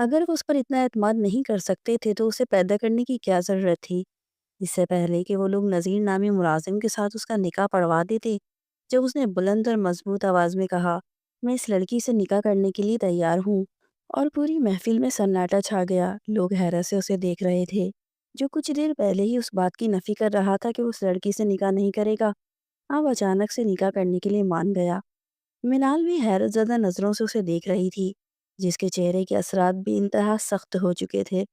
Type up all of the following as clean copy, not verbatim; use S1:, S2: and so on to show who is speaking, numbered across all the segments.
S1: اگر وہ اس پر اتنا اعتماد نہیں کر سکتے تھے تو اسے پیدا کرنے کی کیا ضرورت تھی؟ اس سے پہلے کہ وہ لوگ نذیر نامی ملازم کے ساتھ اس کا نکاح پڑھوا دیتے، جب اس نے بلند اور مضبوط آواز میں کہا، میں اس لڑکی سے نکاح کرنے کے لیے تیار ہوں، اور پوری محفل میں سناٹا چھا گیا۔ لوگ حیرت سے اسے دیکھ رہے تھے، جو کچھ دیر پہلے ہی اس بات کی نفی کر رہا تھا کہ وہ اس لڑکی سے نکاح نہیں کرے گا، اب اچانک سے نکاح کرنے کے لیے مان گیا۔ منال بھی حیرت زدہ نظروں سے اسے دیکھ رہی تھی، جس کے چہرے کے اثرات بھی انتہا سخت ہو چکے تھے،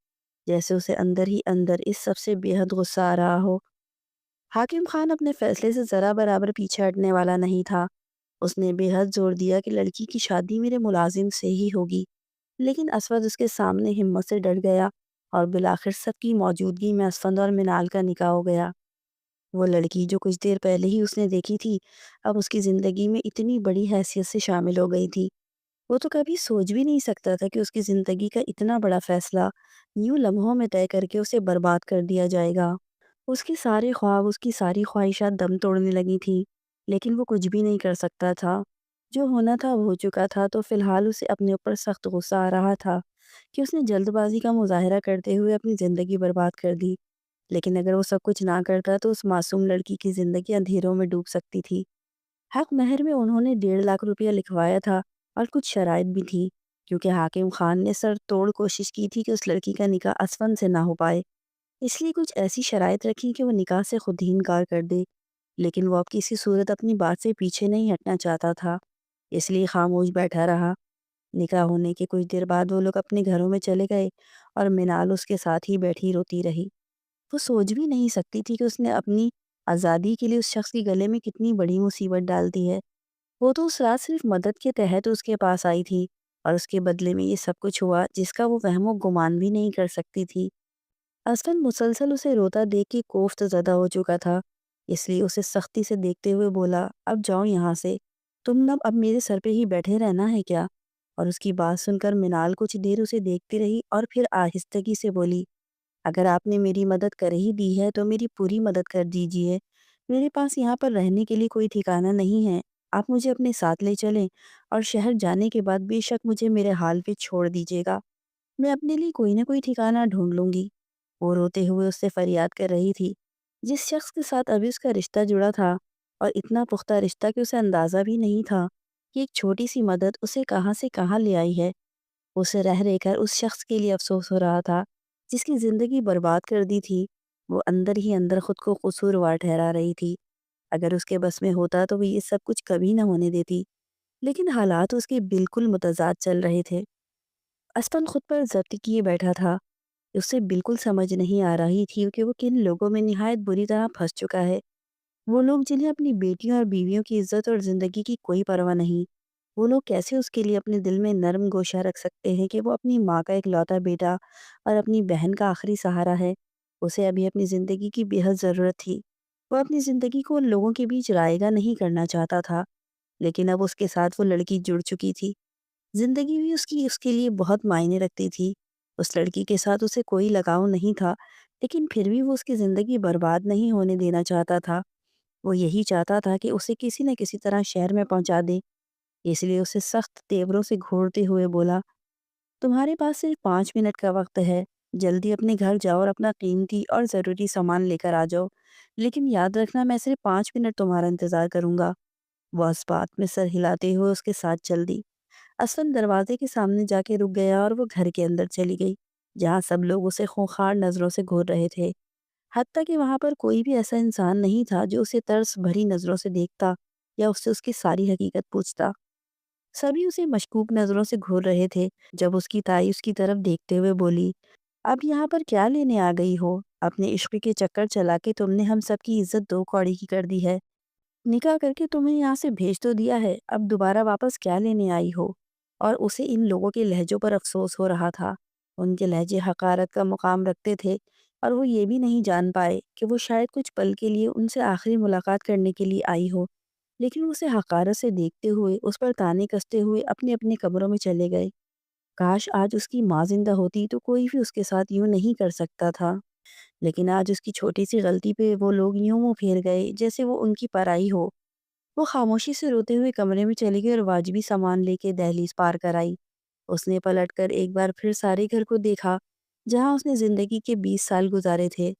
S1: جیسے اسے اندر ہی اندر اس سب سے بے حد غصہ آ رہا ہو۔ حاکم خان اپنے فیصلے سے ذرا برابر پیچھے ہٹنے والا نہیں تھا۔ اس نے بے حد زور دیا کہ لڑکی کی شادی میرے ملازم سے ہی ہوگی، لیکن اسود اس کے سامنے ہمت سے ڈٹ گیا، اور بالآخر سب کی موجودگی میں اسفند اور منال کا نکاح ہو گیا۔ وہ لڑکی جو کچھ دیر پہلے ہی اس نے دیکھی تھی، اب اس کی زندگی میں اتنی بڑی حیثیت سے شامل ہو گئی تھی۔ وہ تو کبھی سوچ بھی نہیں سکتا تھا کہ اس کی زندگی کا اتنا بڑا فیصلہ یوں لمحوں میں طے کر کے اسے برباد کر دیا جائے گا۔ اس کے سارے خواب، اس کی ساری خواہشات دم توڑنے لگی تھیں، لیکن وہ کچھ بھی نہیں کر سکتا تھا۔ جو ہونا تھا وہ ہو چکا تھا، تو فی الحال اسے اپنے اوپر سخت غصہ آ رہا تھا کہ اس نے جلد بازی کا مظاہرہ کرتے ہوئے اپنی زندگی برباد کر دی۔ لیکن اگر وہ سب کچھ نہ کرتا تو اس معصوم لڑکی کی زندگی اندھیروں میں ڈوب سکتی تھی۔ حق مہر میں انہوں نے 1.5 لاکھ روپیہ لکھوایا تھا، اور کچھ شرائط بھی تھی، کیونکہ حاکم خان نے سر توڑ کوشش کی تھی کہ اس لڑکی کا نکاح اسفند سے نہ ہو پائے۔ اس لیے کچھ ایسی شرائط رکھی کہ وہ نکاح سے خود ہی انکار کر دے، لیکن وہ اب کسی صورت اپنی بات سے پیچھے نہیں ہٹنا چاہتا تھا، اس لیے خاموش بیٹھا رہا۔ نکاح ہونے کے کچھ دیر بعد وہ لوگ اپنے گھروں میں چلے گئے، اور منال اس کے ساتھ ہی بیٹھی روتی رہی۔ وہ سوچ بھی نہیں سکتی تھی کہ اس نے اپنی آزادی کے لیے اس شخص کے گلے میں کتنی بڑی مصیبت ڈال دی ہے۔ وہ تو اس رات صرف مدد کے تحت اس کے پاس آئی تھی، اور اس کے بدلے میں یہ سب کچھ ہوا جس کا وہ وہم و گمان بھی نہیں کر سکتی تھی۔ اسفند مسلسل اسے روتا دیکھ کے کوفت زدہ ہو چکا تھا، اس لیے اسے سختی سے دیکھتے ہوئے بولا، اب جاؤ یہاں سے، تم اب میرے سر پہ ہی بیٹھے رہنا ہے کیا؟ اور اس کی بات سن کر منال کچھ دیر اسے دیکھتی رہی، اور پھر آہستگی سے بولی، اگر آپ نے میری مدد کر ہی دی ہے تو میری پوری مدد کر دیجیے۔ میرے پاس یہاں پر رہنے کے لیے کوئی ٹھکانہ نہیں ہے، آپ مجھے اپنے ساتھ لے چلیں، اور شہر جانے کے بعد بے شک مجھے میرے حال پہ چھوڑ دیجیے گا، میں اپنے لیے کوئی نہ کوئی ٹھکانہ ڈھونڈ لوں گی۔ وہ روتے ہوئے اس سے فریاد کر رہی تھی، جس شخص کے ساتھ ابھی اس کا رشتہ جڑا تھا، اور اتنا پختہ رشتہ کہ اسے اندازہ بھی نہیں تھا کہ ایک چھوٹی سی مدد اسے کہاں سے کہاں لے آئی ہے۔ اسے رہ رہ کر اس شخص کے لیے افسوس ہو رہا تھا جس کی زندگی برباد کر دی تھی۔ وہ اندر ہی اندر خود کو قصوروار ٹھہرا رہی تھی۔ اگر اس کے بس میں ہوتا تو وہ یہ سب کچھ کبھی نہ ہونے دیتی، لیکن حالات اس کے بالکل متضاد چل رہے تھے۔ اسفند خود پر ضبط کیے بیٹھا تھا، اسے بالکل سمجھ نہیں آ رہی تھی کہ وہ کن لوگوں میں نہایت بری طرح پھنس چکا ہے۔ وہ لوگ جنہیں اپنی بیٹیوں اور بیویوں کی عزت اور زندگی کی کوئی پرواہ نہیں، وہ لوگ کیسے اس کے لیے اپنے دل میں نرم گوشہ رکھ سکتے ہیں کہ وہ اپنی ماں کا اکلوتا بیٹا اور اپنی بہن کا آخری سہارا ہے۔ اسے ابھی اپنی زندگی کی بے حد ضرورت تھی۔ وہ اپنی زندگی کو ان لوگوں کے بیچ رائے گاں نہیں کرنا چاہتا تھا، لیکن اب اس کے ساتھ وہ لڑکی جڑ چکی تھی۔ زندگی بھی اس کے لیے بہت معنی رکھتی تھی۔ اس لڑکی کے ساتھ اسے کوئی لگاؤ نہیں تھا، لیکن پھر بھی وہ اس کی زندگی برباد نہیں ہونے دینا چاہتا تھا۔ وہ یہی چاہتا تھا کہ اسے کسی نہ کسی طرح شہر میں پہنچا دے، اس لیے اسے سخت تیوروں سے گھورتے ہوئے بولا، تمہارے پاس صرف 5 منٹ کا وقت ہے، جلدی اپنے گھر جاؤ اور اپنا قیمتی اور ضروری سامان لے کر آ جاؤ، لیکن یاد رکھنا میں صرف 5 منٹ تمہارا انتظار کروں گا۔ وہ اس بات میں سر ہلاتے ہوئے اس کے ساتھ چل دی۔ اسفند دروازے کے سامنے جا کے رک گیا، اور وہ گھر کے اندر چلی گئی، جہاں سب لوگ اسے خونخوار نظروں سے گھور رہے تھے۔ حتیٰ کہ وہاں پر کوئی بھی ایسا انسان نہیں تھا جو اسے ترس بھری نظروں سے دیکھتا یا اس سے اس کی ساری حقیقت پوچھتا۔ سبھی اسے مشکوک نظروں سے گھور رہے تھے۔ جب اس کی تائی اس کی طرف دیکھتے ہوئے بولی، اب یہاں پر کیا لینے آ گئی ہو؟ اپنے عشق کے چکر چلا کے تم نے ہم سب کی عزت 2 کوڑی کی کر دی ہے۔ نکاح کر کے تمہیں یہاں سے بھیج تو دیا ہے، اب دوبارہ واپس کیا لینے آئی ہو؟ اور اسے ان لوگوں کے لہجوں پر افسوس ہو رہا تھا۔ ان کے لہجے حقارت کا مقام رکھتے تھے، اور وہ یہ بھی نہیں جان پائے کہ وہ شاید کچھ پل کے لیے ان سے آخری ملاقات کرنے کے لیے آئی ہو، لیکن وہ اسے حقارت سے دیکھتے ہوئے اس پر طعنے کستے ہوئے اپنے اپنے کمروں میں چلے گئے۔ کاش آج اس کی ماں زندہ ہوتی تو کوئی بھی اس کے ساتھ یوں نہیں کر سکتا تھا، لیکن آج اس کی چھوٹی سی غلطی پہ وہ لوگ یوں منہ پھیر گئے جیسے وہ ان کی پرائی ہو۔ وہ خاموشی سے روتے ہوئے کمرے میں چلی گئی اور واجبی سامان لے کے دہلیز پار کر آئی۔ اس نے پلٹ کر ایک بار پھر سارے گھر کو دیکھا جہاں اس نے زندگی کے 20 سال گزارے تھے۔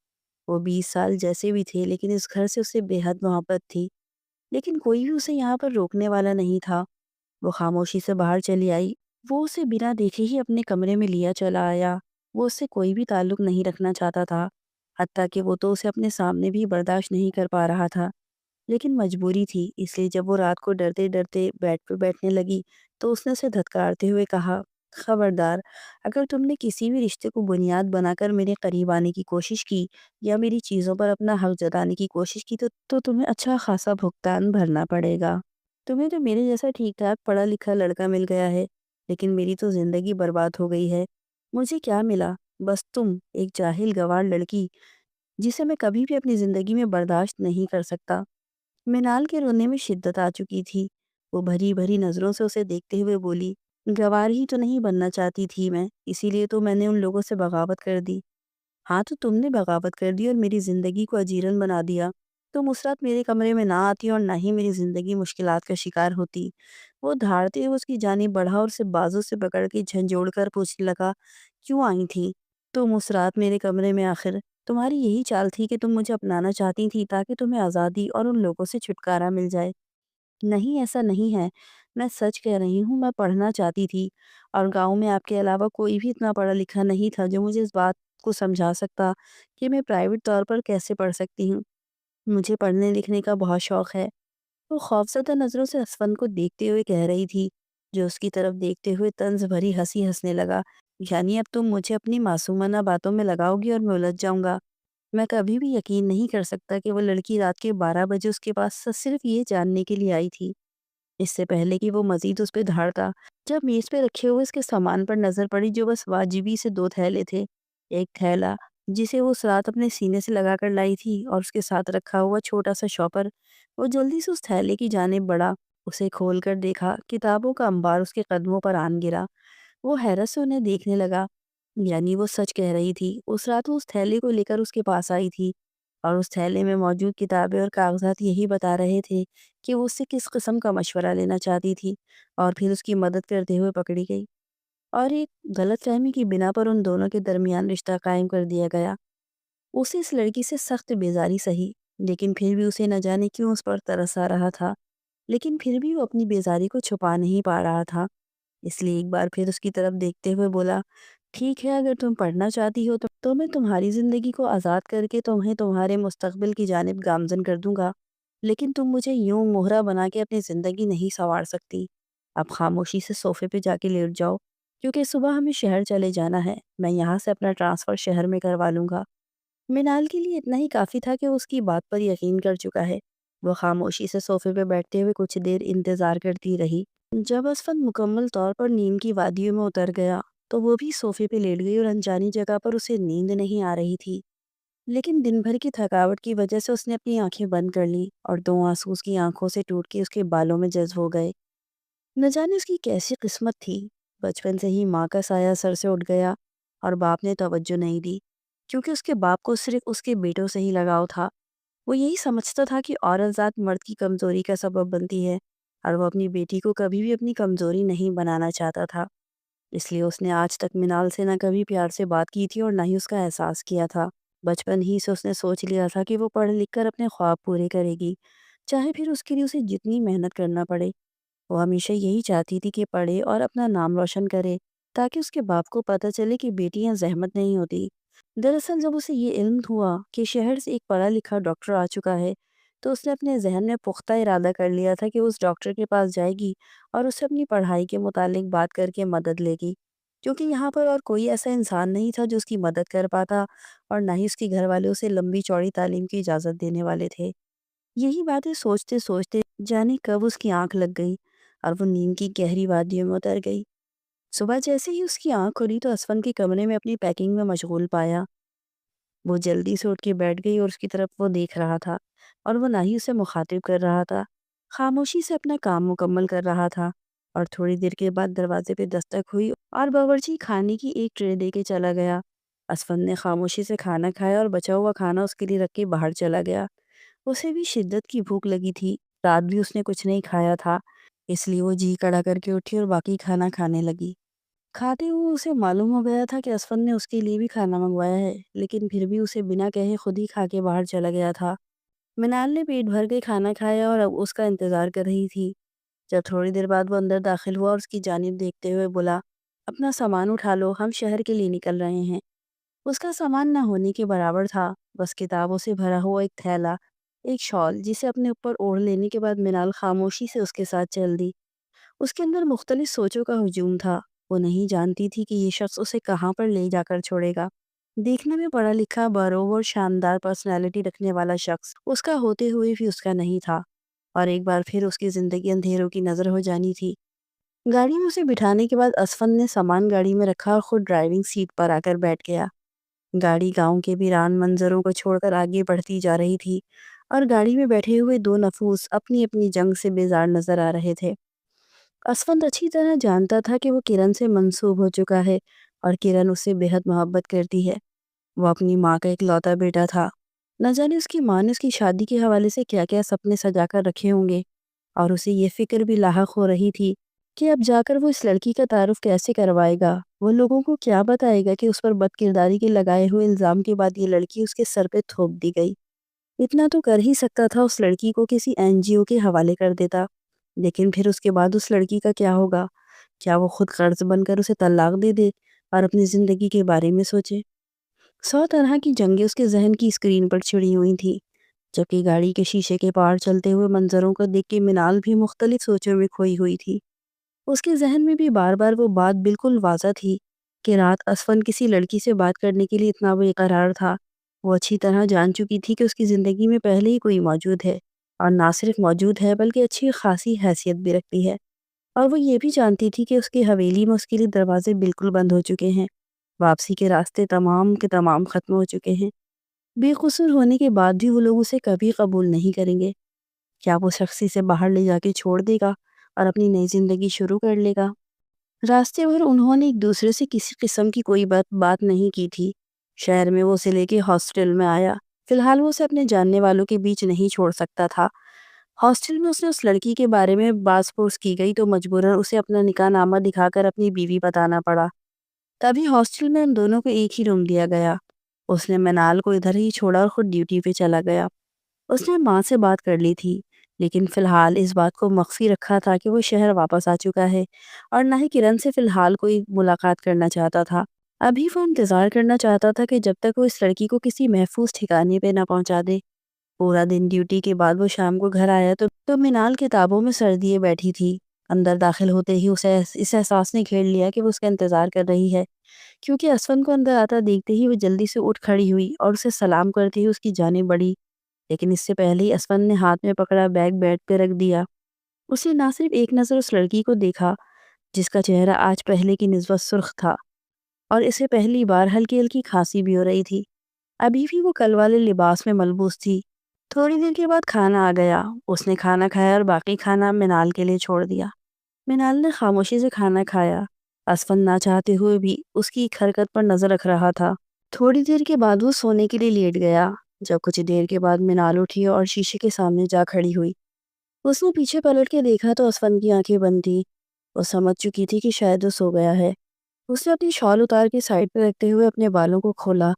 S1: وہ 20 سال جیسے بھی تھے لیکن اس گھر سے اسے بے حد محبت تھی، لیکن کوئی بھی اسے یہاں پر روکنے والا نہیں تھا۔ وہ خاموشی سے باہر چلی آئی۔ وہ اسے بنا دیکھے ہی اپنے کمرے میں لیا چلا آیا۔ وہ اس سے کوئی بھی تعلق نہیں رکھنا چاہتا تھا، حتیٰ کہ وہ تو اسے اپنے سامنے بھی برداشت نہیں کر پا رہا تھا، لیکن مجبوری تھی۔ اس لیے جب وہ رات کو ڈرتے ڈرتے بیڈ پہ بیٹھنے لگی تو اس نے اسے دھتکارتے ہوئے کہا، خبردار، اگر تم نے کسی بھی رشتے کو بنیاد بنا کر میرے قریب آنے کی کوشش کی یا میری چیزوں پر اپنا حق جتانے کی کوشش کی تو تمہیں اچھا خاصا بھگتان بھرنا پڑے گا۔ تمہیں تو میرے جیسا ٹھیک ٹھاک پڑھا لکھا لڑکا مل گیا ہے، لیکن میری تو زندگی برباد ہو گئی ہے۔ مجھے کیا ملا؟ بس تم، ایک جاہل گوار لڑکی جسے میں کبھی بھی اپنی زندگی میں برداشت نہیں کر سکتا۔ منال کے رونے میں شدت آ چکی تھی۔ وہ بھری بھری نظروں سے اسے دیکھتے ہوئے بولی، گوار ہی تو نہیں بننا چاہتی تھی میں، اسی لیے تو میں نے ان لوگوں سے بغاوت کر دی۔ ہاں تو تم نے بغاوت کر دی اور میری زندگی کو اجیرن بنا دیا۔ تم اس رات میرے کمرے میں نہ آتی اور نہ ہی میری زندگی مشکلات کا شکار ہوتی۔ وہ دھاڑتے ہوئے اس کی جانب بڑھا اور اسے بازو سے پکڑ کے جھنجھوڑ کر پوچھنے لگا، کیوں آئی تھی تم اس رات میرے کمرے میں آخر؟ تمہاری یہی چال تھی کہ تم مجھے اپنانا چاہتی تھی تاکہ تمہیں آزادی اور ان لوگوں سے چھٹکارا مل جائے۔ نہیں، ایسا نہیں ہے، میں سچ کہہ رہی ہوں، میں پڑھنا چاہتی تھی اور گاؤں میں آپ کے علاوہ کوئی بھی اتنا پڑھا لکھا نہیں تھا جو مجھے اس بات کو سمجھا سکتا کہ میں پرائیویٹ طور پر کیسے پڑھ سکتی ہوں۔ مجھے پڑھنے لکھنے کا بہت شوق ہے۔ وہ خوفزدہ نظروں سے اسفند کو دیکھتے ہوئے کہہ رہی تھی، جو اس کی طرف دیکھتے ہوئے طنز بھری ہنسی ہنسنے لگا، یعنی اب تم مجھے اپنی معصومانہ باتوں میں لگاؤ گی اور میں الجھ جاؤں گا۔ میں کبھی بھی یقین نہیں کر سکتا کہ وہ لڑکی رات کے 12 بجے اس کے پاس صرف یہ جاننے کے لیے آئی تھی۔ اس سے پہلے کہ وہ مزید اس پہ دھاڑتا، جب میز پہ رکھے ہوئے اس کے سامان پر نظر پڑی جو بس واجبی سے 2 تھیلے تھے۔ ایک تھیلا جسے وہ اس رات اپنے سینے سے لگا کر لائی تھی اور اس کے ساتھ رکھا ہوا چھوٹا سا شاپر۔ وہ جلدی سے اس تھیلے کی جانب بڑھا، اسے کھول کر دیکھا، کتابوں کا انبار اس کے قدموں پر آن گرا۔ وہ حیرت سے انہیں دیکھنے لگا، یعنی وہ سچ کہہ رہی تھی۔ اس رات وہ اس تھیلے کو لے کر اس کے پاس آئی تھی اور اس تھیلے میں موجود کتابیں اور کاغذات یہی بتا رہے تھے کہ وہ اس سے کس قسم کا مشورہ لینا چاہتی تھی، اور پھر اس کی مدد کرتے ہوئے پکڑی گئی اور ایک غلط فہمی کی بنا پر ان دونوں کے درمیان رشتہ قائم کر دیا گیا۔ اسے اس لڑکی سے سخت بیزاری سہی، لیکن پھر بھی اسے نہ جانے کیوں اس پر ترس آ رہا تھا، لیکن پھر بھی وہ اپنی بیزاری کو چھپا نہیں پا رہا تھا۔ اس لیے ایک بار پھر اس کی طرف دیکھتے ہوئے بولا، ٹھیک ہے، اگر تم پڑھنا چاہتی ہو تو میں تمہاری زندگی کو آزاد کر کے تمہیں تمہارے مستقبل کی جانب گامزن کر دوں گا، لیکن تم مجھے یوں مہرا بنا کے اپنی زندگی نہیں سنوار سکتی۔ اب خاموشی سے صوفے پہ جا کے لیٹ جاؤ، کیونکہ صبح ہمیں شہر چلے جانا ہے، میں یہاں سے اپنا ٹرانسفر شہر میں کروا لوں گا۔ منال کے لیے اتنا ہی کافی تھا کہ وہ اس کی بات پر یقین کر چکا ہے۔ وہ خاموشی سے صوفے پہ بیٹھتے ہوئے کچھ دیر انتظار کرتی رہی۔ جب اسفند مکمل طور پر نیند کی وادیوں میں اتر گیا تو وہ بھی صوفے پہ لیٹ گئی اور انجانی جگہ پر اسے نیند نہیں آ رہی تھی، لیکن دن بھر کی تھکاوٹ کی وجہ سے اس نے اپنی آنکھیں بند کر لیں اور 2 آنسو اس کی آنکھوں سے ٹوٹ کے اس کے بالوں میں جذب ہو گئے۔ نہ جانے اس کی کیسی قسمت تھی، بچپن سے ہی ماں کا سایہ سر سے اٹھ گیا اور باپ نے توجہ نہیں دی، کیونکہ اس کے باپ کو صرف اس کے بیٹوں سے ہی لگاؤ تھا۔ وہ یہی سمجھتا تھا کہ عورت ذات مرد کی کمزوری کا سبب بنتی ہے اور وہ اپنی بیٹی کو کبھی بھی اپنی کمزوری نہیں بنانا چاہتا تھا۔ اس لیے اس نے آج تک منال سے نہ کبھی پیار سے بات کی تھی اور نہ ہی اس کا احساس کیا تھا۔ بچپن ہی سے اس نے سوچ لیا تھا کہ وہ پڑھ لکھ کر اپنے خواب پورے کرے گی، چاہے پھر اس کے لیے اسے جتنی محنت کرنا پڑے۔ وہ ہمیشہ یہی چاہتی تھی کہ پڑھے اور اپنا نام روشن کرے تاکہ اس کے باپ کو پتہ چلے کہ بیٹیاں زحمت نہیں ہوتی۔ دراصل جب اسے یہ علم ہوا کہ شہر سے ایک پڑھا لکھا ڈاکٹر آ چکا ہے تو اس نے اپنے ذہن میں پختہ ارادہ کر لیا تھا کہ وہ اس ڈاکٹر کے پاس جائے گی اور اسے اپنی پڑھائی کے متعلق بات کر کے مدد لے گی، کیونکہ یہاں پر اور کوئی ایسا انسان نہیں تھا جو اس کی مدد کر پاتا اور نہ ہی اس کے گھر والے اسے لمبی چوڑی تعلیم کی اجازت دینے والے تھے۔ یہی باتیں سوچتے سوچتے جانے کب اس کی آنکھ لگ گئی اور وہ نیند کی گہری وادیوں میں اتر گئی۔ صبح جیسے ہی اس کی آنکھ کھلی تو اسفند کے کمرے میں اپنی پیکنگ میں مشغول پایا۔ وہ جلدی سے اٹھ کے بیٹھ گئی اور اس کی طرف وہ دیکھ رہا تھا اور وہ نہ ہی اسے مخاطب کر رہا تھا، خاموشی سے اپنا کام مکمل کر رہا تھا۔ اور تھوڑی دیر کے بعد دروازے پہ دستک ہوئی اور باورچی کھانے کی ایک ٹرے دے کے چلا گیا۔ اسفند نے خاموشی سے کھانا کھایا اور بچا ہوا کھانا اس کے لیے رکھ کے باہر چلا گیا۔ اسے بھی شدت کی بھوک لگی تھی، رات بھی اس نے کچھ نہیں کھایا تھا، اس لیے وہ جی کڑا کر کے اٹھی اور باقی کھانا کھانے لگی۔ کھاتے ہوئے اسے معلوم ہو گیا تھا کہ اسفند نے اس کے لیے بھی کھانا منگوایا ہے، لیکن پھر بھی اسے بنا کہے خود ہی کھا کے باہر چلا گیا تھا۔ منال نے پیٹ بھر کے کھانا کھایا اور اب اس کا انتظار کر رہی تھی۔ جب تھوڑی دیر بعد وہ اندر داخل ہوا اور اس کی جانب دیکھتے ہوئے بولا، اپنا سامان اٹھا لو، ہم شہر کے لیے نکل رہے ہیں۔ اس کا سامان نہ ہونے کے برابر تھا، بس کتابوں سے بھرا ہوا ایک تھیلا، ایک شال جسے اپنے اوپر اوڑھ لینے کے بعد منال خاموشی سے اس کے ساتھ چل دی۔ اس کے اندر مختلف سوچوں کا ہجوم تھا۔ وہ نہیں جانتی تھی کہ یہ شخص اسے کہاں پر لے جا کر چھوڑے گا۔ دیکھنے میں پڑھا لکھا، باروور، شاندار پرسنالٹی رکھنے والا شخص اس کا ہوتے ہوئے بھی اس کا نہیں تھا، اور ایک بار پھر اس کی زندگی اندھیروں کی نظر ہو جانی تھی۔ گاڑی میں اسے بٹھانے کے بعد اسفند نے سامان گاڑی میں رکھا اور خود ڈرائیونگ سیٹ پر آ کر بیٹھ گیا۔ گاڑی گاؤں کے ویران منظروں کو چھوڑ کر آگے بڑھتی جا رہی تھی، اور گاڑی میں بیٹھے ہوئے دو نفوس اپنی اپنی جنگ سے بیزار نظر آ رہے تھے۔ اسفند اچھی طرح جانتا تھا کہ وہ کرن سے منسوب ہو چکا ہے، اور کرن اس سے بے حد محبت کرتی ہے۔ وہ اپنی ماں کا اکلوتا بیٹا تھا۔ نہ جانے اس کی ماں نے اس کی شادی کے حوالے سے کیا کیا سپنے سجا کر رکھے ہوں گے، اور اسے یہ فکر بھی لاحق ہو رہی تھی کہ اب جا کر وہ اس لڑکی کا تعارف کیسے کروائے گا۔ وہ لوگوں کو کیا بتائے گا کہ اس پر بد کرداری کے لگائے ہوئے الزام کے بعد یہ لڑکی اس کے سر پہ تھوپ دی گئی۔ اتنا تو کر ہی سکتا تھا، اس لڑکی کو کسی NGO کے حوالے کر دیتا، لیکن پھر اس کے بعد اس لڑکی کا کیا ہوگا؟ کیا وہ خود قرض بن کر اسے طلاق دے دے اور اپنی زندگی کے بارے میں سوچے؟ 100 طرح کی جنگیں اس کے ذہن کی اسکرین پر چھڑی ہوئی تھیں، جبکہ گاڑی کے شیشے کے پار چلتے ہوئے منظروں کو دیکھ کے منال بھی مختلف سوچوں میں کھوئی ہوئی تھی۔ اس کے ذہن میں بھی بار بار وہ بات بالکل واضح تھی کہ رات اسفند کسی لڑکی سے بات کرنے کے لیے اتنا بے قرار تھا۔ وہ اچھی طرح جان چکی تھی کہ اس کی زندگی میں پہلے ہی کوئی موجود ہے، اور نہ صرف موجود ہے بلکہ اچھی خاصی حیثیت بھی رکھتی ہے، اور وہ یہ بھی جانتی تھی کہ اس کی حویلی میں اس کے لیے دروازے بالکل بند ہو چکے ہیں، واپسی کے راستے تمام کے تمام ختم ہو چکے ہیں۔ بے قصور ہونے کے بعد بھی وہ لوگ اسے کبھی قبول نہیں کریں گے۔ کیا وہ شخص اسے باہر لے جا کے چھوڑ دے گا اور اپنی نئی زندگی شروع کر لے گا؟ راستے بھر انہوں نے ایک دوسرے سے کسی قسم کی کوئی بات نہیں کی تھی۔ شہر میں وہ اسے لے کے ہاسٹل میں آیا۔ فی الحال وہ اسے اپنے جاننے والوں کے بیچ نہیں چھوڑ سکتا تھا۔ ہاسٹل میں اس نے اس لڑکی کے بارے میں باز پرس کی گئی تو مجبوراً اسے اپنا نکاح نامہ دکھا کر اپنی بیوی بتانا پڑا۔ تبھی ہاسٹل میں ان دونوں کو ایک ہی روم دیا گیا۔ اس نے منال کو ادھر ہی چھوڑا اور خود ڈیوٹی پہ چلا گیا۔ اس نے ماں سے بات کر لی تھی، لیکن فی الحال اس بات کو مخفی رکھا تھا کہ وہ شہر واپس آ چکا ہے، اور نہ ہی کرن سے فی الحال کوئی ملاقات کرنا چاہتا تھا۔ ابھی وہ انتظار کرنا چاہتا تھا کہ جب تک وہ اس لڑکی کو کسی محفوظ ٹھکانے پہ نہ پہنچا دے۔ پورا دن ڈیوٹی کے بعد وہ شام کو گھر آیا تو منال کتابوں میں سر دیے بیٹھی تھی۔ اندر داخل ہوتے ہی اسے اس احساس نے گھیر لیا کہ وہ اس کا انتظار کر رہی ہے، کیونکہ اسفند کو اندر آتا دیکھتے ہی وہ جلدی سے اٹھ کھڑی ہوئی اور اسے سلام کرتے ہی اس کی جانب بڑھی، لیکن اس سے پہلے ہی اسفند نے ہاتھ میں پکڑا بیگ بیڈ پہ رکھ دیا۔ اسے نہ صرف ایک نظر اس لڑکی کو دیکھا جس کا چہرہ آج پہلے کی نسبت سرخ تھا، اور اسے پہلی بار ہلکی ہلکی کھانسی بھی ہو رہی تھی۔ ابھی بھی وہ کل والے لباس میں ملبوس تھی۔ تھوڑی دیر کے بعد کھانا آ گیا۔ اس نے کھانا کھایا اور باقی کھانا منال کے لیے چھوڑ دیا۔ منال نے خاموشی سے کھانا کھایا۔ اسفند نہ چاہتے ہوئے بھی اس کی ایک حرکت پر نظر رکھ رہا تھا۔ تھوڑی دیر کے بعد وہ سونے کے لیے لیٹ گیا۔ جب کچھ دیر کے بعد منال اٹھی اور شیشے کے سامنے جا کھڑی ہوئی، اس نے پیچھے پلٹ کے دیکھا تو اسفند کی آنکھیں بند تھیں۔ وہ سمجھ چکی تھی کہ شاید وہ سو گیا ہے۔ اس نے اپنی شال اتار کے سائڈ پہ رکھتے ہوئے اپنے بالوں کو کھولا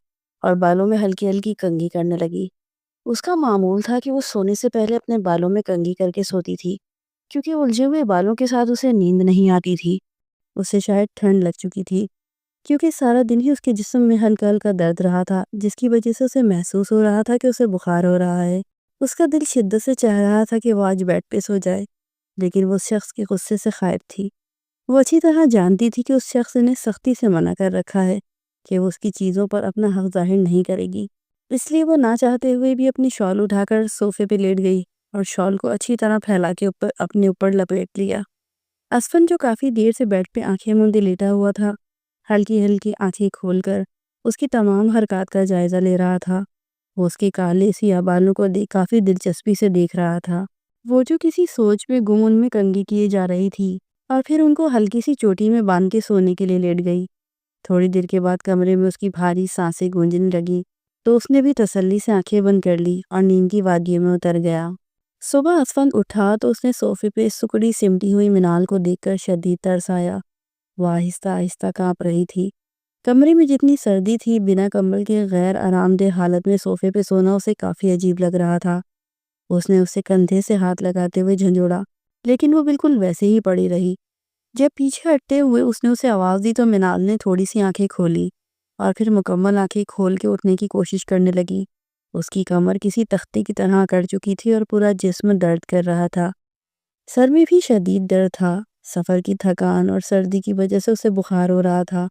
S1: اور بالوں میں ہلکی ہلکی کنگھی کرنے لگی۔ اس کا معمول تھا کہ وہ سونے سے پہلے اپنے بالوں میں کنگھی کر کے سوتی تھی، کیونکہ الجھے ہوئے بالوں کے ساتھ اسے نیند نہیں آتی تھی۔ اسے شاید ٹھنڈ لگ چکی تھی، کیونکہ سارا دن ہی اس کے جسم میں ہلکا ہلکا درد رہا تھا، جس کی وجہ سے اسے محسوس ہو رہا تھا کہ اسے بخار ہو رہا ہے۔ اس کا دل شدت سے چاہ رہا تھا کہ وہ آج بیڈ پہ سو جائے، لیکن وہ اس شخص کے غصے سے خائف تھی۔ وہ اچھی طرح جانتی تھی کہ اس شخص نے سختی سے منع کر رکھا ہے کہ وہ اس کی چیزوں پر اپنا حق ظاہر نہیں کرے گی، اس لیے وہ نہ چاہتے ہوئے بھی اپنی شال اٹھا کر صوفے پہ لیٹ گئی اور شال کو اچھی طرح پھیلا کے اپنے اوپر لپیٹ لیا۔ اسفند جو کافی دیر سے بیڈ پہ آنکھیں موندے لیٹا ہوا تھا، ہلکی ہلکی آنکھیں کھول کر اس کی تمام حرکات کا جائزہ لے رہا تھا۔ وہ اس کے کالے سیاہ بالوں کو کافی دلچسپی سے دیکھ رہا تھا، وہ جو کسی سوچ میں گم ان میں کنگھی کیے جا رہی تھی، اور پھر ان کو ہلکی سی چوٹی میں باندھ کے سونے کے لیے لیٹ گئی۔ تھوڑی دیر کے بعد کمرے میں اس کی بھاری سانسیں گونجنے لگی تو اس نے بھی تسلی سے آنکھیں بند کر لی اور نیند کی وادیوں میں اتر گیا۔ صبح اسفند اٹھا تو اس نے صوفے پہ سکڑی سمٹی ہوئی منال کو دیکھ کر شدید ترس آیا۔ وہ آہستہ آہستہ کانپ رہی تھی۔ کمرے میں جتنی سردی تھی، بنا کمبل کے غیر آرام دہ حالت میں صوفے پہ سونا اسے کافی عجیب لگ رہا تھا۔ اس نے اسے کندھے سے ہاتھ لگاتے ہوئے جھنجھوڑا، لیکن وہ بالکل ویسے ہی پڑی رہی۔ جب پیچھے ہٹتے ہوئے اس نے اسے آواز دی تو منال نے تھوڑی سی آنکھیں کھولی اور پھر مکمل آنکھیں کھول کے اٹھنے کی کوشش کرنے لگی۔ اس کی کمر کسی تختے کی طرح اکڑ چکی تھی اور پورا جسم درد کر رہا تھا۔ سر میں بھی شدید درد تھا۔ سفر کی تھکان اور سردی کی وجہ سے اسے بخار ہو رہا تھا۔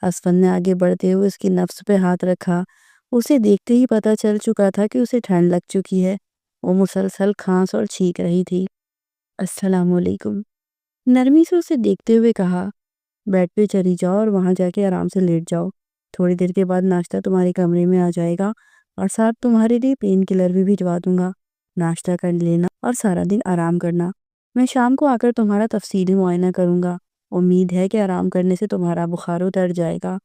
S1: اسفند نے آگے بڑھتے ہوئے اس کی نفس پہ ہاتھ رکھا۔ اسے دیکھتے ہی پتہ چل چکا تھا کہ اسے ٹھنڈ لگ چکی ہے۔ وہ مسلسل کھانس اور چھینک رہی تھی۔ السلام علیکم، نرمی سے اسے دیکھتے ہوئے کہا۔ بیڈ پہ چلی جاؤ اور وہاں جا کے آرام سے لیٹ جاؤ۔ تھوڑی دیر کے بعد ناشتہ تمہارے کمرے میں آ جائے گا اور ساتھ تمہارے لیے پین کلر بھی بھجوا دوں گا۔ ناشتہ کر لینا اور سارا دن آرام کرنا۔ میں شام کو آ کر تمہارا تفصیلی معائنہ کروں گا۔ امید ہے کہ آرام کرنے سے تمہارا بخار اتر جائے گا۔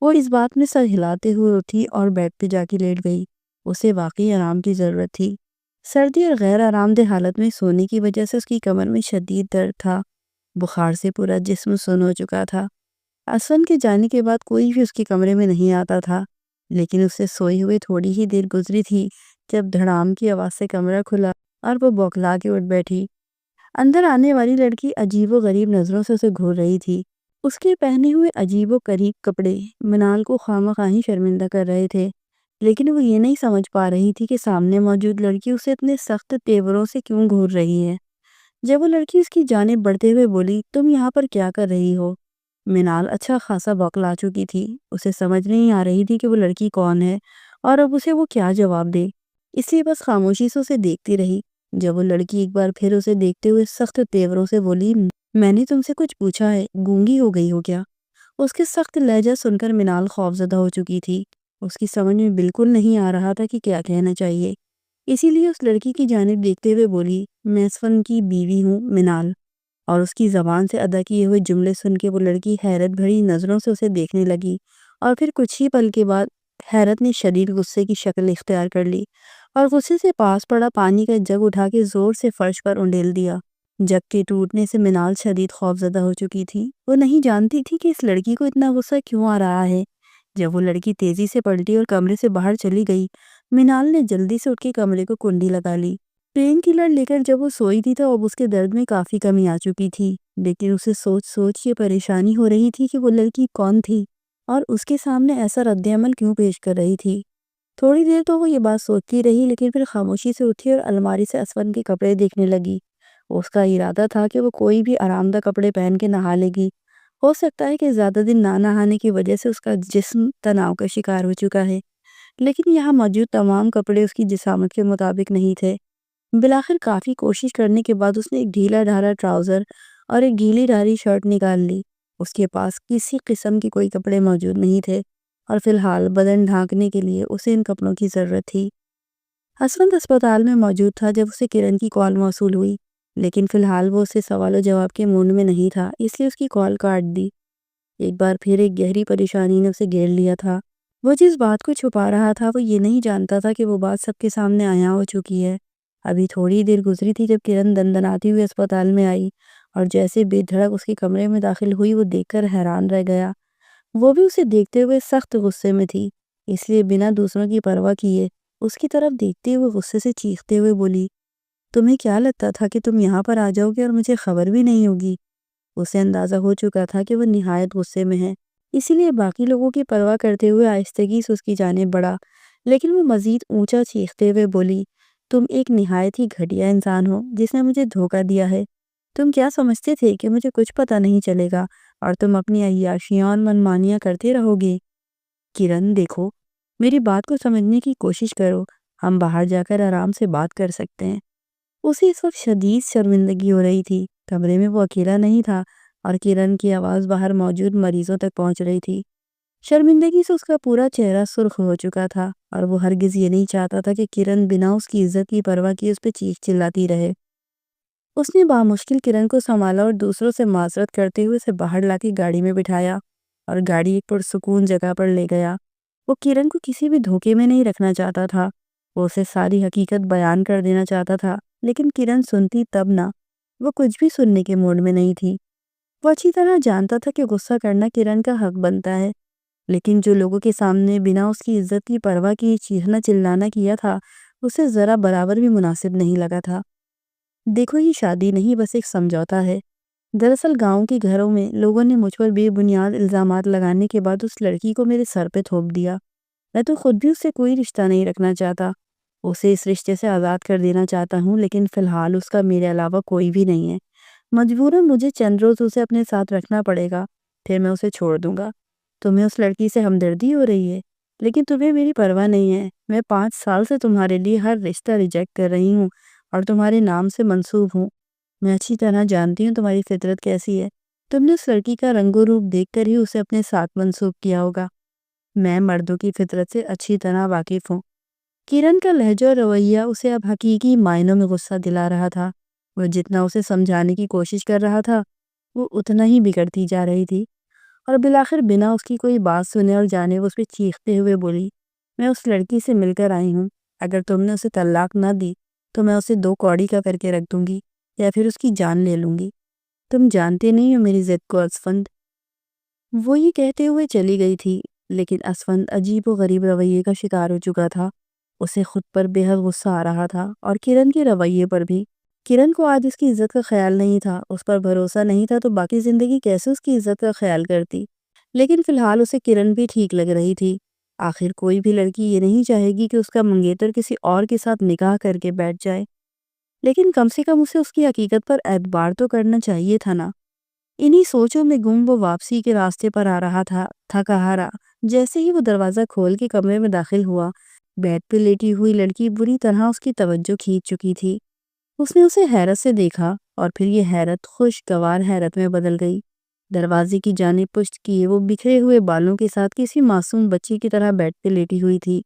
S1: وہ اس بات میں سر ہلاتے ہوئے اٹھی اور بیڈ پہ جا کے لیٹ گئی۔ اسے واقعی آرام کی ضرورت تھی۔ سردی اور غیر آرام دہ حالت میں سونے کی وجہ سے اس کی کمر میں شدید درد تھا۔ بخار سے پورا جسم سن ہو چکا تھا۔ اسفند کے جانے کے بعد کوئی بھی اس کے کمرے میں نہیں آتا تھا، لیکن اس سے سوئے ہوئے تھوڑی ہی دیر گزری تھی جب دھڑام کی آواز سے کمرہ کھلا اور وہ بوکھلا کے اٹھ بیٹھی۔ اندر آنے والی لڑکی عجیب و غریب نظروں سے اسے گھور رہی تھی۔ اس کے پہنے ہوئے عجیب و غریب کپڑے منال کو خواہ ہی شرمندہ کر رہے تھے، لیکن وہ یہ نہیں سمجھ پا رہی تھی کہ سامنے موجود لڑکی اسے اتنے سخت تیوروں سے کیوں گھور رہی ہے۔ جب وہ لڑکی اس کی جانب بڑھتے ہوئے بولی، تم یہاں پر کیا کر رہی ہو؟ منال اچھا خاصا بوکھلا چکی تھی۔ اسے سمجھ نہیں آ رہی تھی کہ وہ لڑکی کون ہے اور اب اسے وہ کیا جواب دے، اس لیے بس خاموشی سے اسے دیکھتی رہی۔ جب وہ لڑکی ایک بار پھر اسے دیکھتے ہوئے سخت تیوروں سے بولی، میں نے تم سے کچھ پوچھا ہے، گونگی ہو گئی ہو کیا؟ اس کے سخت لہجہ سن کر منال خوفزدہ ہو چکی تھی۔ اس کی سمجھ میں بالکل نہیں آ رہا تھا کہ کیا کہنا چاہیے، اسی لیے اس لڑکی کی جانب دیکھتے ہوئے بولی، میں اسفند کی بیوی ہوں منال۔ اور اس کی زبان سے ادا کیے ہوئے جملے سن کے وہ لڑکی حیرت بھری نظروں سے اسے دیکھنے لگی اور پھر کچھ ہی پل کے بعد حیرت نے شدید غصے کی شکل اختیار کر لی اور غصے سے پاس پڑا پانی کا جگ اٹھا کے زور سے فرش پر انڈیل دیا۔ جگ کے ٹوٹنے سے منال شدید خوفزدہ ہو چکی تھی۔ وہ نہیں جانتی تھی کہ اس لڑکی کو اتنا غصہ کیوں آ رہا ہے۔ جب وہ لڑکی تیزی سے پلٹی اور کمرے سے باہر چلی گئی، منال نے جلدی سے اٹھ کے کمرے کو کنڈی لگا لی۔ پین کلر لے کر جب وہ سوئی تھی تو اب اس کے درد میں کافی کمی آ چکی تھی، لیکن اسے سوچ سوچ یہ پریشانی ہو رہی تھی کہ وہ لڑکی کون تھی اور اس کے سامنے ایسا رد عمل کیوں پیش کر رہی تھی۔ تھوڑی دیر تو وہ یہ بات سوچتی رہی، لیکن پھر خاموشی سے اٹھی اور الماری سے اسفند کے کپڑے دیکھنے لگی۔ اس کا ارادہ تھا کہ وہ کوئی بھی آرام دہ کپڑے پہن کے نہا لے گی۔ ہو سکتا ہے کہ زیادہ دن نہ نہانے کی وجہ سے اس کا جسم تناؤ کا شکار ہو چکا ہے، لیکن یہاں موجود تمام کپڑے اس کی جسامت کے مطابق نہیں تھے۔ بالآخر کافی کوشش کرنے کے بعد اس نے ایک ڈھیلا ڈھالا ٹراؤزر اور ایک ڈھیلی ڈھالی شرٹ نکال لی۔ اس کے پاس کسی قسم کے کوئی کپڑے موجود نہیں تھے اور فی الحال بدن ڈھانکنے کے لیے اسے ان کپڑوں کی ضرورت تھی۔ اسفند اسپتال میں موجود تھا جب اسے کرن کی کال موصول ہوئی، لیکن فی الحال وہ اسے سوال و جواب کے موڈ میں نہیں تھا، اس لیے اس کی کال کاٹ دی۔ ایک بار پھر ایک گہری پریشانی نے اسے گھیر لیا تھا۔ وہ جس بات کو چھپا رہا تھا وہ یہ نہیں جانتا تھا کہ وہ بات سب کے سامنے عیاں ہو چکی ہے۔ ابھی تھوڑی دیر گزری تھی جب کرن دندناتی ہوئی اسپتال میں آئی اور جیسے بے دھڑک اس کے کمرے میں داخل ہوئی وہ دیکھ کر حیران رہ گیا۔ وہ بھی اسے دیکھتے ہوئے سخت غصے میں تھی، اس لیے بنا دوسروں کی پرواہ کیے اس کی طرف دیکھتے ہوئے غصے سے چیختے ہوئے بولی، تمہیں کیا لگتا تھا کہ تم یہاں پر آ جاؤ گے اور مجھے خبر بھی نہیں ہوگی؟ اسے اندازہ ہو چکا تھا کہ وہ نہایت غصے میں ہے، اسی لیے باقی لوگوں کی پرواہ کرتے ہوئے آہستگی سے اس کی جانب بڑھا، لیکن وہ مزید اونچا چیختے ہوئے بولی، تم ایک نہایت ہی گھٹیا انسان ہو جس نے مجھے دھوکہ دیا ہے۔ تم کیا سمجھتے تھے کہ مجھے کچھ پتہ نہیں چلے گا اور تم اپنی عیاشیاں اور منمانیاں کرتے رہو گے؟ کرن دیکھو، میری بات کو سمجھنے کی کوشش کرو، ہم باہر جا کر آرام سے بات کر سکتے ہیں۔ اسے اس وقت شدید شرمندگی ہو رہی تھی۔ کمرے میں وہ اکیلا نہیں تھا اور کرن کی آواز باہر موجود مریضوں تک پہنچ رہی تھی۔ شرمندگی سے اس کا پورا چہرہ سرخ ہو چکا تھا اور وہ ہرگز یہ نہیں چاہتا تھا کہ کرن بنا اس کی عزت کی پرواہ کیے اس پہ چیخ چلاتی رہے۔ اس نے بامشکل کرن کو سنبھالا اور دوسروں سے معذرت کرتے ہوئے اسے باہر لا کے گاڑی میں بٹھایا اور گاڑی ایک پرسکون جگہ پر لے گیا۔ وہ کرن کو کسی بھی دھوکے میں نہیں رکھنا چاہتا تھا، وہ اسے ساری حقیقت بیان کر دینا چاہتا تھا، لیکن کرن سنتی تب نہ، وہ کچھ بھی سننے کے موڈ میں نہیں تھی۔ وہ اچھی طرح جانتا تھا کہ غصہ کرنا کرن کا حق بنتا ہے، لیکن جو لوگوں کے سامنے بنا اس کی عزت کی پرواہ کی چیخنا چلانا کیا تھا، اسے ذرا برابر بھی مناسب نہیں لگا تھا۔ دیکھو، یہ شادی نہیں، بس ایک سمجھوتا ہے۔ دراصل گاؤں کے گھروں میں لوگوں نے مجھ پر بے بنیاد الزامات لگانے کے بعد اس لڑکی کو میرے سر پہ تھوپ دیا۔ میں تو خود بھی اس سے کوئی رشتہ نہیں رکھنا چاہتا، اسے اس رشتے سے آزاد کر دینا چاہتا ہوں، لیکن فی الحال اس کا میرے علاوہ کوئی بھی نہیں ہے۔ مجبوراً مجھے چند روز اسے اپنے ساتھ رکھنا پڑے گا، پھر میں اسے چھوڑ دوں گا۔ تمہیں اس لڑکی سے ہمدردی ہو رہی ہے، لیکن تمہیں میری پرواہ نہیں ہے۔ میں 5 سال سے تمہارے لیے ہر رشتہ ریجیکٹ کر رہی ہوں اور تمہارے نام سے منسوب ہوں۔ میں اچھی طرح جانتی ہوں تمہاری فطرت کیسی ہے۔ تم نے اس لڑکی کا رنگ و روپ دیکھ کر ہی اسے اپنے ساتھ منسوب کیا ہوگا۔ میں مردوں کی فطرت سے اچھی طرح واقف ہوں۔ کرن کا لہجہ اور رویہ اسے اب حقیقی معنوں میں غصہ دلا رہا تھا۔ وہ جتنا اسے سمجھانے کی کوشش کر رہا تھا، وہ اتنا ہی بگڑتی جا رہی تھی، اور بالآخر بنا اس کی کوئی بات سنے اور جانے وہ اس پہ چیختے ہوئے بولی، میں اس لڑکی سے مل کر آئی ہوں۔ اگر تم نے اسے طلاق نہ دی تو میں اسے 2 کوڑی کا کر کے رکھ دوں گی یا پھر اس کی جان لے لوں گی۔ تم جانتے نہیں ہو میری ضد کو اسفند۔ وہ یہ کہتے ہوئے چلی گئی تھی، لیکن اسفند عجیب و غریب رویے کا شکار ہو چکا تھا۔ اسے خود پر بے حد غصہ آ رہا تھا اور کرن کے رویے پر بھی۔ کرن کو آج اس کی عزت کا خیال نہیں تھا، اس پر بھروسہ نہیں تھا، تو باقی زندگی کیسے اس کی عزت کا خیال کرتی؟ لیکن فی الحال اسے کرن بھی ٹھیک لگ رہی تھی۔ آخر کوئی بھی لڑکی یہ نہیں چاہے گی کہ اس کا منگیتر کسی اور کے ساتھ نکاح کر کے بیٹھ جائے، لیکن کم سے کم اسے اس کی حقیقت پر اعتبار تو کرنا چاہیے تھا نا۔ انہی سوچوں میں گم وہ واپسی کے راستے پر آ رہا تھا، تھکا ہارا۔ جیسے ہی وہ دروازہ کھول کے کمرے میں داخل ہوا، بیڈ پہ لیٹی ہوئی لڑکی بری طرح اس کی توجہ کھینچ چکی تھی۔ اس نے اسے حیرت سے دیکھا اور پھر یہ حیرت خوشگوار حیرت میں بدل گئی۔ دروازے کی جانب پشت کیے وہ بکھرے ہوئے بالوں کے ساتھ کسی معصوم بچی کی طرح بیڈ پہ لیٹی ہوئی تھی۔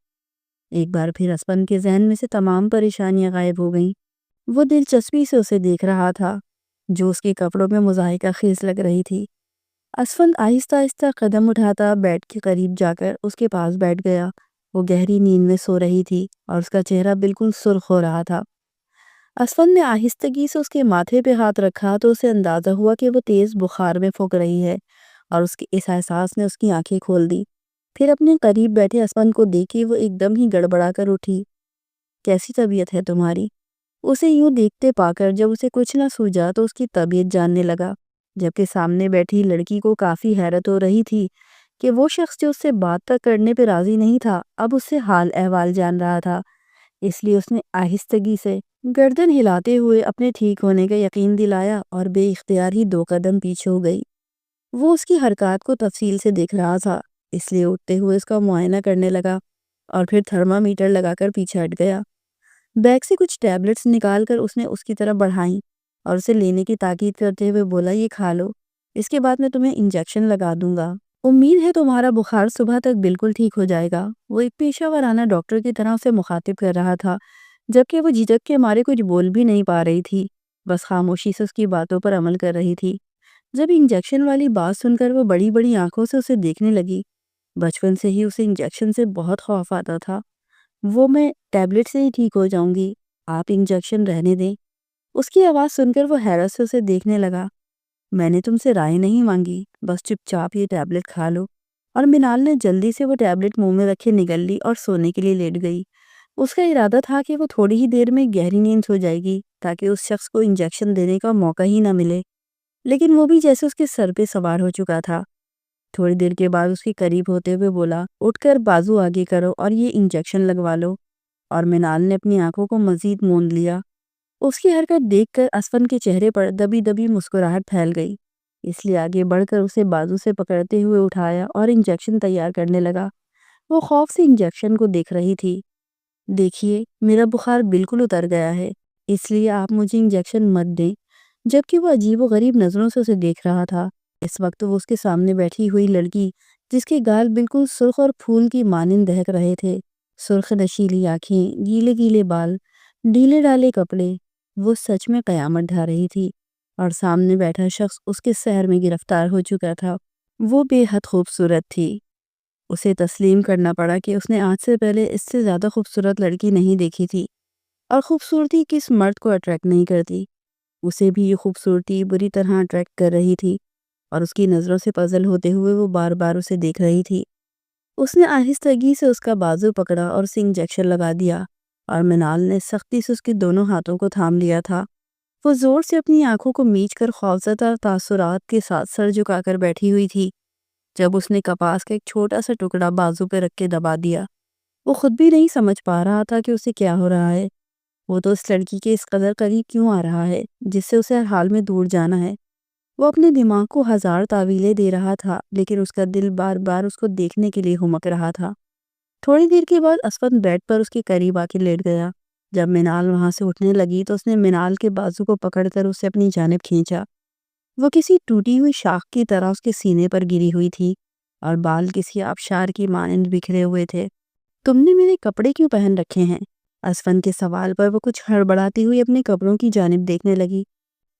S1: ایک بار پھر اسپن کے ذہن میں سے تمام پریشانیاں غائب ہو گئیں۔ وہ دلچسپی سے اسے دیکھ رہا تھا، جو اس کے کپڑوں میں مضحکہ خیز لگ رہی تھی۔ اسفند آہستہ آہستہ قدم اٹھاتا بیڈ کے قریب جا کر اس کے پاس بیٹھ گیا۔ وہ گہری نیند میں سو رہی تھی اور اس کا چہرہ بالکل سرخ ہو رہا تھا۔ اسفند نے آہستگی سے اس کے ماتھے پہ ہاتھ رکھا تو اسے اندازہ ہوا کہ وہ تیز بخار میں پھونک رہی ہے، اور اس کے اس احساس نے اس کی آنکھیں کھول دی۔ پھر اپنے قریب بیٹھے اسفند کو دیکھے وہ ایک دم ہی گڑبڑا کر اٹھی۔ کیسی طبیعت ہے تمہاری؟ اسے یوں دیکھتے پا کر جب اسے کچھ نہ سوجا تو اس کی طبیعت جاننے لگا، جبکہ سامنے بیٹھی لڑکی کو کافی حیرت ہو رہی تھی کہ وہ شخص جو اس سے بات تک کرنے پہ راضی نہیں تھا، اب اس سے حال احوال جان رہا تھا۔ اس لیے اس نے آہستگی سے گردن ہلاتے ہوئے اپنے ٹھیک ہونے کا یقین دلایا اور بے اختیار ہی 2 قدم پیچھے ہو گئی۔ وہ اس کی حرکات کو تفصیل سے دیکھ رہا تھا، اس لیے اٹھتے ہوئے اس کا معائنہ کرنے لگا اور پھر تھرمامیٹر لگا کر پیچھے ہٹ گیا۔ بیگ سے کچھ ٹیبلٹس نکال کر اس نے اس کی طرف بڑھائیں اور اسے لینے کی تاکید کرتے ہوئے بولا، یہ کھا لو، اس کے بعد میں تمہیں انجیکشن لگا دوں گا۔ امید ہے تمہارا بخار صبح تک بالکل ٹھیک ہو جائے گا۔ وہ ایک پیشہ ورانہ ڈاکٹر کی طرح اسے مخاطب کر رہا تھا، جبکہ وہ جھجک کے مارے کچھ بول بھی نہیں پا رہی تھی، بس خاموشی سے اس کی باتوں پر عمل کر رہی تھی۔ جب انجیکشن والی بات سن کر وہ بڑی بڑی آنکھوں سے اسے دیکھنے لگی۔ بچپن سے ہی اسے انجیکشن سے بہت خوف آتا تھا۔ میں ٹیبلٹ سے ہی ٹھیک ہو جاؤں گی، آپ انجیکشن رہنے دیں۔ اس کی آواز سن کر وہ حیرت سے اسے دیکھنے لگا۔ میں نے تم سے رائے نہیں مانگی، بس چپ چاپ یہ ٹیبلٹ کھا لو۔ اور منال نے جلدی سے وہ ٹیبلٹ منہ میں رکھے نگل لی اور سونے کے لیے لیٹ گئی۔ اس کا ارادہ تھا کہ وہ تھوڑی ہی دیر میں گہری نیند سو جائے گی تاکہ اس شخص کو انجیکشن دینے کا موقع ہی نہ ملے، لیکن وہ بھی جیسے اس کے سر پہ سوار ہو چکا تھا۔ تھوڑی دیر کے بعد اس کے قریب ہوتے ہوئے بولا، اٹھ کر بازو آگے کرو اور یہ انجیکشن لگوا لو۔ اور منال نے اپنی آنکھوں کو مزید موند لیا۔ اس کی حرکت دیکھ کر اسفند کے چہرے پر دبی دبی مسکراہٹ پھیل گئی، اس لیے آگے بڑھ کر اسے بازو سے پکڑتے ہوئے اٹھایا اور انجیکشن تیار کرنے لگا۔ وہ خوف سے انجیکشن کو دیکھ رہی تھی۔ دیکھیے، میرا بخار بالکل اتر گیا ہے، اس لیے آپ مجھے انجیکشن مت دیں۔ جبکہ وہ عجیب و غریب نظروں سے اسے دیکھ رہا تھا۔ اس وقت وہ اس کے سامنے بیٹھی ہوئی لڑکی، جس کے گال بالکل سرخ اور پھول کی مانند دہک رہے تھے، سرخ نشیلی آنکھیں، گیلے گیلے بال، ڈھیلے ڈالے کپڑے، وہ سچ میں قیامت ڈھا رہی تھی۔ اور سامنے بیٹھا شخص اس کے سحر میں گرفتار ہو چکا تھا۔ وہ بے حد خوبصورت تھی۔ اسے تسلیم کرنا پڑا کہ اس نے آج سے پہلے اس سے زیادہ خوبصورت لڑکی نہیں دیکھی تھی، اور خوبصورتی کس مرد کو اٹریکٹ نہیں کرتی، اسے بھی یہ خوبصورتی بری طرح اٹریکٹ کر رہی تھی۔ اور اس کی نظروں سے پزل ہوتے ہوئے وہ بار بار اسے دیکھ رہی تھی۔ اس نے آہستگی سے اس کا بازو پکڑا اور اسے انجیکشن لگا دیا، اور منال نے سختی سے اس کے دونوں ہاتھوں کو تھام لیا تھا۔ وہ زور سے اپنی آنکھوں کو میچ کر خوفزدہ تاثرات کے ساتھ سر جھکا کر بیٹھی ہوئی تھی۔ جب اس نے کپاس کا ایک چھوٹا سا ٹکڑا بازو پہ رکھ کے دبا دیا، وہ خود بھی نہیں سمجھ پا رہا تھا کہ اسے کیا ہو رہا ہے۔ وہ تو اس لڑکی کے اس قدر قریب کیوں آ رہا ہے جس سے اسے ہر حال میں دور جانا ہے؟ وہ اپنے دماغ کو ہزار تعویلیں دے رہا تھا، لیکن اس کا دل بار بار اس کو دیکھنے کے لیے ہمک رہا تھا۔ تھوڑی دیر کے بعد اسفند بیڈ پر اس کے قریب آ کے لیٹ گیا۔ جب منال وہاں سے اٹھنے لگی تو اس نے منال کے بازو کو پکڑ کر اسے اپنی جانب کھینچا۔ وہ کسی ٹوٹی ہوئی شاخ کی طرح اس کے سینے پر گری ہوئی تھی، اور بال کسی آبشار کی مانند بکھرے ہوئے تھے۔ تم نے میرے کپڑے کیوں پہن رکھے ہیں؟ اسفند کے سوال پر وہ کچھ ہڑبڑاتی ہوئی اپنے کپڑوں کی جانب دیکھنے لگی۔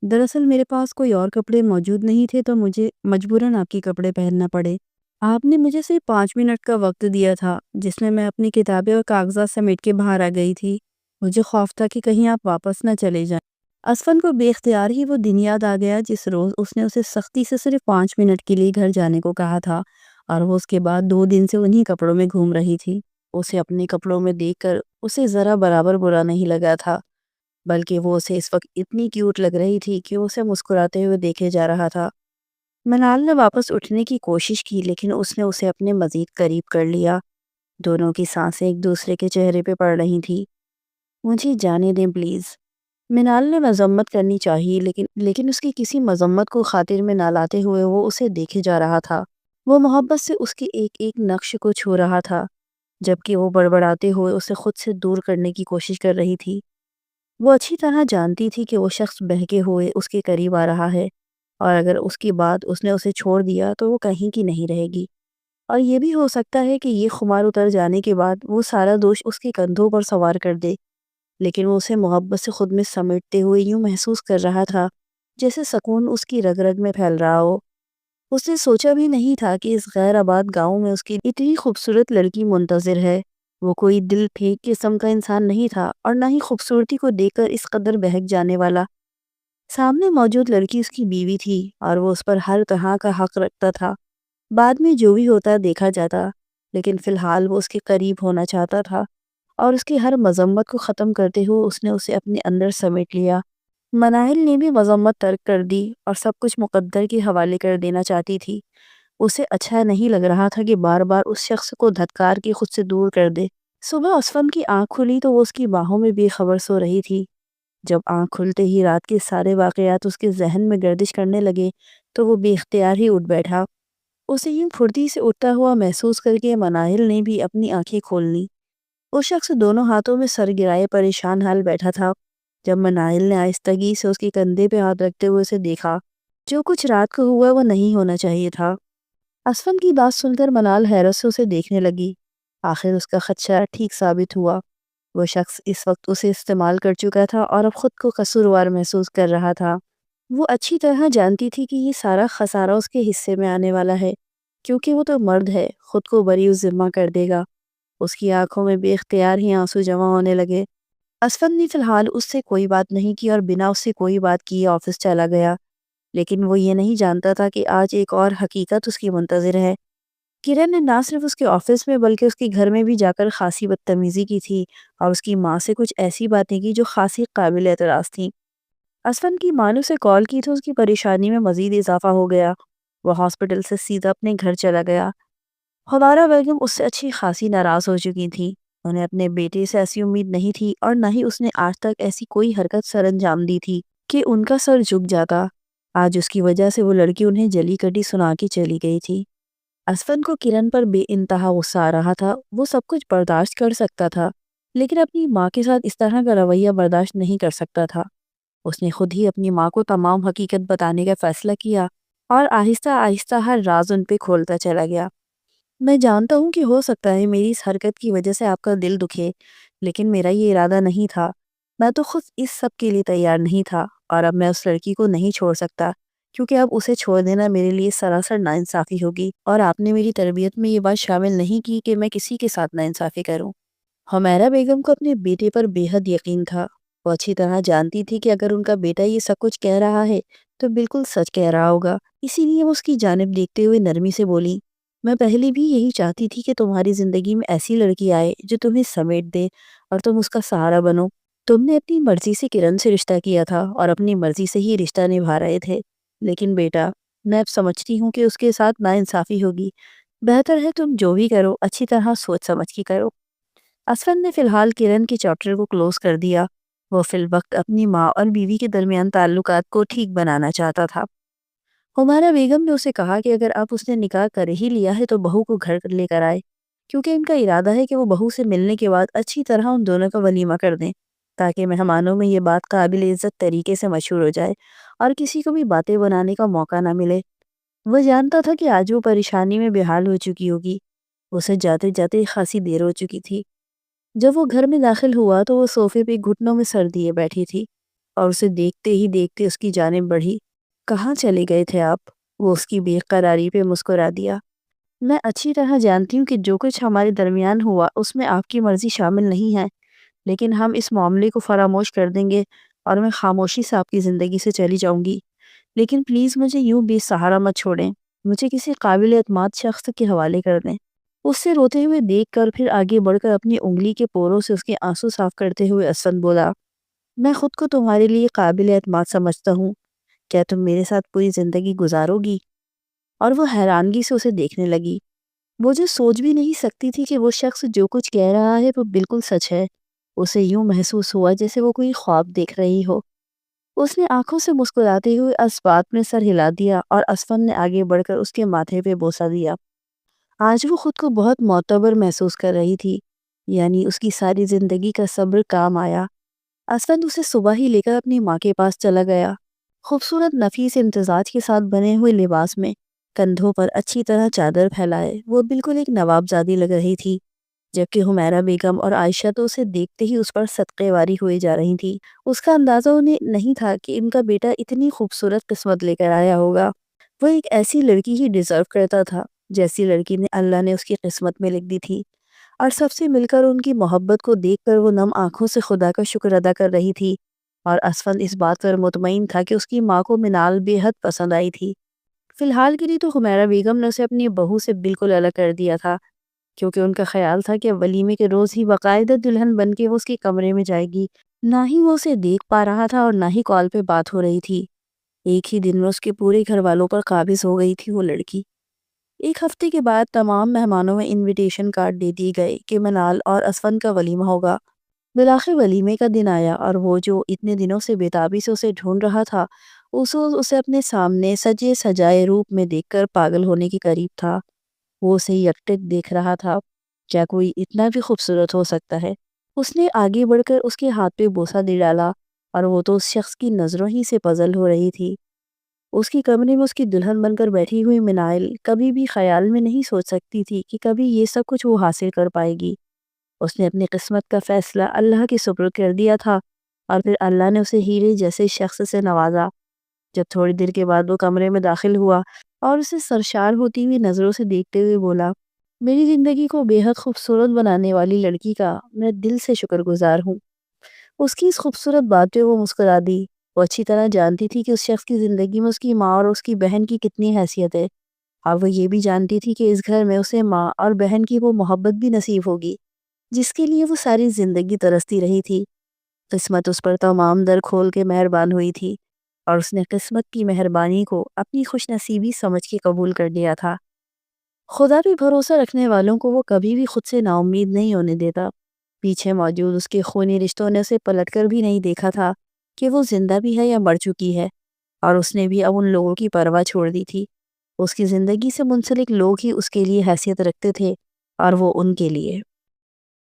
S1: دراصل میرے پاس کوئی اور کپڑے موجود نہیں تھے تو مجھے مجبوراً آپ کے کپڑے پہننا پڑے۔ آپ نے مجھے صرف 5 منٹ کا وقت دیا تھا جس میں اپنی کتابیں اور کاغذات سمیٹ کے باہر آ گئی تھی۔ مجھے خوف تھا کہ کہیں آپ واپس نہ چلے جائیں۔ اسفند کو بے اختیار ہی وہ دن یاد آ گیا جس روز اس نے اسے سختی سے صرف 5 منٹ کے لیے گھر جانے کو کہا تھا، اور وہ اس کے بعد 2 دن سے انہی کپڑوں میں گھوم رہی تھی۔ اسے اپنے کپڑوں میں دیکھ کر اسے ذرا برابر برا نہیں لگا تھا، بلکہ وہ اسے اس وقت اتنی کیوٹ لگ رہی تھی کہ اسے مسکراتے ہوئے دیکھے جا رہا تھا۔ منال نے واپس اٹھنے کی کوشش کی، لیکن اس نے اسے اپنے مزید قریب کر لیا۔ دونوں کی سانسیں ایک دوسرے کے چہرے پہ پڑ رہی تھی۔ مجھے جانے دیں پلیز۔ منال نے مذمت کرنی چاہی، لیکن اس کی کسی مذمت کو خاطر میں نہ لاتے ہوئے وہ اسے دیکھے جا رہا تھا۔ وہ محبت سے اس کے ایک ایک نقش کو چھو رہا تھا، جبکہ وہ بڑبڑاتے ہوئے اسے خود سے دور کرنے کی کوشش کر رہی تھی۔ وہ اچھی طرح جانتی تھی کہ وہ شخص بہکے ہوئے اس کے قریب آ رہا ہے، اور اگر اس کی بات اس نے اسے چھوڑ دیا تو وہ کہیں کی نہیں رہے گی، اور یہ بھی ہو سکتا ہے کہ یہ خمار اتر جانے کے بعد وہ سارا دوش اس کے کندھوں پر سوار کر دے۔ لیکن وہ اسے محبت سے خود میں سمیٹتے ہوئے یوں محسوس کر رہا تھا جیسے سکون اس کی رگ رگ میں پھیل رہا ہو۔ اس نے سوچا بھی نہیں تھا کہ اس غیر آباد گاؤں میں اس کی اتنی خوبصورت لڑکی منتظر ہے۔ وہ کوئی دل پھینک قسم کا انسان نہیں تھا، اور نہ ہی خوبصورتی کو دیکھ کر اس قدر بہک جانے والا۔ سامنے موجود لڑکی اس کی بیوی تھی، اور وہ اس پر ہر طرح کا حق رکھتا تھا۔ بعد میں جو بھی ہوتا دیکھا جاتا، لیکن فی الحال وہ اس کے قریب ہونا چاہتا تھا، اور اس کی ہر مذمت کو ختم کرتے ہوئے اس نے اسے اپنے اندر سمیٹ لیا۔ مناہل نے بھی مذمت ترک کر دی اور سب کچھ مقدر کے حوالے کر دینا چاہتی تھی۔ اسے اچھا نہیں لگ رہا تھا کہ بار بار اس شخص کو دھتکار کے خود سے دور کر دے۔ صبح اسفند کی آنکھ کھلی تو وہ اس کی باہوں میں بے خبر سو رہی تھی۔ جب آنکھ کھلتے ہی رات کے سارے واقعات اس کے ذہن میں گردش کرنے لگے تو وہ بے اختیار ہی اٹھ بیٹھا۔ اسے یوں پھرتی سے اٹھتا ہوا محسوس کر کے مناہل نے بھی اپنی آنکھیں کھول لیں۔ وہ شخص دونوں ہاتھوں میں سر گرائے پریشان حال بیٹھا تھا۔ جب مناہل نے آہستگی سے اس کے کندھے پہ ہاتھ رکھتے ہوئے اسے دیکھا، جو کچھ رات کو ہوا وہ نہیں ہونا چاہیے تھا۔ اسفند کی بات سن کر منال حیرت سے اسے دیکھنے لگی۔ آخر اس کا خدشہ ٹھیک ثابت ہوا۔ وہ شخص اس وقت اسے استعمال کر چکا تھا اور اب خود کو قصوروار محسوس کر رہا تھا۔ وہ اچھی طرح جانتی تھی کہ یہ سارا خسارہ اس کے حصے میں آنے والا ہے، کیونکہ وہ تو مرد ہے، خود کو بری ذمہ کر دے گا۔ اس کی آنکھوں میں بے اختیار ہی آنسو جمع ہونے لگے۔ اسفند نے فی الحال اس سے کوئی بات نہیں کی اور بنا اس سے کوئی بات کیے آفس چلا گیا، لیکن وہ یہ نہیں جانتا تھا کہ آج ایک اور حقیقت اس کی منتظر ہے۔ کرن نے نہ صرف اس کے آفس میں بلکہ اس کے گھر میں بھی جا کر خاصی بدتمیزی کی تھی، اور اس کی ماں سے کچھ ایسی باتیں کی جو خاصی قابل اعتراض تھیں۔ اسفند کی ماں نے اسے کال کی تو اس کی پریشانی میں مزید اضافہ ہو گیا۔ وہ ہاسپٹل سے سیدھا اپنے گھر چلا گیا۔ خدارہ بیگم اس سے اچھی خاصی ناراض ہو چکی تھی۔ انہیں اپنے بیٹے سے ایسی امید نہیں تھی، اور نہ ہی اس نے آج تک ایسی کوئی حرکت سر انجام دی تھی کہ ان کا سر جھک جاتا۔ آج اس کی وجہ سے وہ لڑکی انہیں جلی کٹی سنا کے چلی گئی تھی۔ اسفند کو کرن پر بے انتہا غصہ آ رہا تھا۔ وہ سب کچھ برداشت کر سکتا تھا، لیکن اپنی ماں کے ساتھ اس طرح کا رویہ برداشت نہیں کر سکتا تھا۔ اس نے خود ہی اپنی ماں کو تمام حقیقت بتانے کا فیصلہ کیا، اور آہستہ آہستہ ہر راز ان پہ کھولتا چلا گیا۔ میں جانتا ہوں کہ ہو سکتا ہے میری اس حرکت کی وجہ سے آپ کا دل دکھے، لیکن میرا یہ ارادہ نہیں تھا۔ میں تو خود اس سب کے لیے تیار نہیں تھا، اور اب میں اس لڑکی کو نہیں چھوڑ سکتا، کیونکہ اب اسے چھوڑ دینا میرے لیے سراسر ناانصافی ہوگی، اور آپ نے میری تربیت میں یہ بات شامل نہیں کی کہ میں کسی کے ساتھ ناانصافی کروں۔ حمیرہ بیگم کو اپنے بیٹے پر بے حد یقین تھا۔ وہ اچھی طرح جانتی تھی کہ اگر ان کا بیٹا یہ سب کچھ کہہ رہا ہے تو بالکل سچ کہہ رہا ہوگا۔ اسی لیے وہ اس کی جانب دیکھتے ہوئے نرمی سے بولی، میں پہلے بھی یہی چاہتی تھی کہ تمہاری زندگی میں ایسی لڑکی آئے جو تمہیں سمیٹ دے اور تم اس کا سہارا بنو۔ تم نے اپنی مرضی سے کرن سے رشتہ کیا تھا اور اپنی مرضی سے ہی رشتہ نبھا رہے تھے، لیکن بیٹا میں اب سمجھتی ہوں کہ اس کے ساتھ ناانصافی ہوگی۔ بہتر ہے تم جو بھی کرو اچھی طرح سوچ سمجھ کے کرو۔ اسفند نے فی الحال کرن کے چیپٹر کو کلوز کر دیا۔ وہ فی الوقت اپنی ماں اور بیوی کے درمیان تعلقات کو ٹھیک بنانا چاہتا تھا۔ ہمارا بیگم نے اسے کہا کہ اگر آپ اس نے نکاح کر ہی لیا ہے تو بہو کو گھر لے کر آئے، کیونکہ ان کا ارادہ ہے کہ وہ بہو سے ملنے کے بعد اچھی طرح ان دونوں کا ولیمہ کر دیں، تاکہ مہمانوں میں یہ بات قابل عزت طریقے سے مشہور ہو جائے اور کسی کو بھی باتیں بنانے کا موقع نہ ملے۔ وہ جانتا تھا کہ آج وہ پریشانی میں بحال ہو چکی ہوگی۔ اسے جاتے جاتے خاصی دیر ہو چکی تھی۔ جب وہ گھر میں داخل ہوا تو وہ صوفے پہ گھٹنوں میں سر دیے بیٹھی تھی اور اسے دیکھتے ہی دیکھتے اس کی جانب بڑھی۔ کہاں چلے گئے تھے آپ؟ وہ اس کی بے قراری پہ مسکرا دیا۔ میں اچھی طرح جانتی ہوں کہ جو کچھ ہمارے درمیان ہوا اس میں آپ کی مرضی شامل نہیں ہے، لیکن ہم اس معاملے کو فراموش کر دیں گے اور میں خاموشی سے آپ کی زندگی سے چلی جاؤں گی، لیکن پلیز مجھے یوں بے سہارا مت چھوڑیں، مجھے کسی قابل اعتماد شخص کے حوالے کر دیں۔ اس سے روتے ہوئے دیکھ کر پھر آگے بڑھ کر اپنی انگلی کے پوروں سے اس کے آنسو صاف کرتے ہوئے اسفند بولا، میں خود کو تمہارے لیے قابل اعتماد سمجھتا ہوں، کیا تم میرے ساتھ پوری زندگی گزارو گی؟ اور وہ حیرانگی سے اسے دیکھنے لگی۔ وہ جو سوچ بھی نہیں سکتی تھی کہ وہ شخص جو کچھ کہہ رہا ہے وہ بالکل سچ ہے۔ اسے یوں محسوس ہوا جیسے وہ کوئی خواب دیکھ رہی ہو۔ اس نے آنکھوں سے مسکراتے ہوئے اسبات میں سر ہلا دیا اور اسفند نے آگے بڑھ کر اس کے ماتھے پہ بوسہ دیا۔ آج وہ خود کو بہت معتبر محسوس کر رہی تھی، یعنی اس کی ساری زندگی کا صبر کام آیا۔ اسفند اسے صبح ہی لے کر اپنی ماں کے پاس چلا گیا۔ خوبصورت نفیس امتزاج کے ساتھ بنے ہوئے لباس میں، کندھوں پر اچھی طرح چادر پھیلائے، وہ بالکل ایک نوابزادی لگ رہی تھی، جبکہ حمیرہ بیگم اور عائشہ تو اسے دیکھتے ہی اس پر صدقے واری ہوئے جا رہی تھی۔ اس کا اندازہ انہیں نہیں تھا کہ ان کا بیٹا اتنی خوبصورت قسمت لے کر آیا ہوگا۔ وہ ایک ایسی لڑکی ہی ڈیزرو کرتا تھا جیسی لڑکی اللہ نے اس کی قسمت میں لکھ دی تھی، اور سب سے مل کر ان کی محبت کو دیکھ کر وہ نم آنکھوں سے خدا کا شکر ادا کر رہی تھی، اور اسفند اس بات پر مطمئن تھا کہ اس کی ماں کو منال بے حد پسند آئی تھی۔ فی الحال کے لیے تو حمیرہ بیگم نے اسے اپنی بہو سے بالکل الگ کر دیا تھا، کیونکہ ان کا خیال تھا کہ ولیمے کے روز ہی باقاعدہ دلہن بن کے وہ اس کے کمرے میں جائے گی۔ نہ ہی وہ اسے دیکھ پا رہا تھا اور نہ ہی کال پہ بات ہو رہی تھی۔ ایک ہی دن میں اس کے پورے گھر والوں پر قابض ہو گئی تھی وہ لڑکی۔ ایک ہفتے کے بعد تمام مہمانوں میں انویٹیشن کارڈ دے دیے گئے کہ منال اور اسفند کا ولیمہ ہوگا۔ بالآخر ولیمے کا دن آیا اور وہ جو اتنے دنوں سے بےتابی سے اسے ڈھونڈ رہا تھا، اسے اپنے سامنے سجے سجائے روپ میں دیکھ کر پاگل ہونے کے قریب تھا۔ وہ اسے یکٹک دیکھ رہا تھا۔ کیا کوئی اتنا بھی خوبصورت ہو سکتا ہے؟ اس نے آگے بڑھ کر اس کے ہاتھ پہ بوسہ دے ڈالا، اور وہ تو اس شخص کی نظروں ہی سے پزل ہو رہی تھی۔ اس کی کمرے میں اس کی دلہن بن کر بیٹھی ہوئی منال کبھی بھی خیال میں نہیں سوچ سکتی تھی کہ کبھی یہ سب کچھ وہ حاصل کر پائے گی۔ اس نے اپنی قسمت کا فیصلہ اللہ کے سپرد کر دیا تھا، اور پھر اللہ نے اسے ہیرے جیسے شخص سے نوازا۔ جب تھوڑی دیر کے بعد وہ کمرے میں داخل ہوا اور اسے سرشار ہوتی ہوئی نظروں سے دیکھتے ہوئے بولا، میری زندگی کو بے حد خوبصورت بنانے والی لڑکی کا میں دل سے شکر گزار ہوں۔ اس کی اس خوبصورت بات پہ وہ مسکرا دی۔ وہ اچھی طرح جانتی تھی کہ اس شخص کی زندگی میں اس کی ماں اور اس کی بہن کی کتنی حیثیت ہے، اور وہ یہ بھی جانتی تھی کہ اس گھر میں اسے ماں اور بہن کی وہ محبت بھی نصیب ہوگی جس کے لیے وہ ساری زندگی ترستی رہی تھی۔ قسمت اس پر تمام در کھول کے مہربان ہوئی تھی، اور اس نے قسمت کی مہربانی کو اپنی خوش نصیبی سمجھ کے قبول کر لیا تھا۔ خدا پہ بھروسہ رکھنے والوں کو وہ کبھی بھی خود سے نا امید نہیں ہونے دیتا۔ پیچھے موجود اس کے خونی رشتوں نے اسے پلٹ کر بھی نہیں دیکھا تھا کہ وہ زندہ بھی ہے یا مر چکی ہے، اور اس نے بھی اب ان لوگوں کی پرواہ چھوڑ دی تھی۔ اس کی زندگی سے منسلک لوگ ہی اس کے لیے حیثیت رکھتے تھے، اور وہ ان کے لیے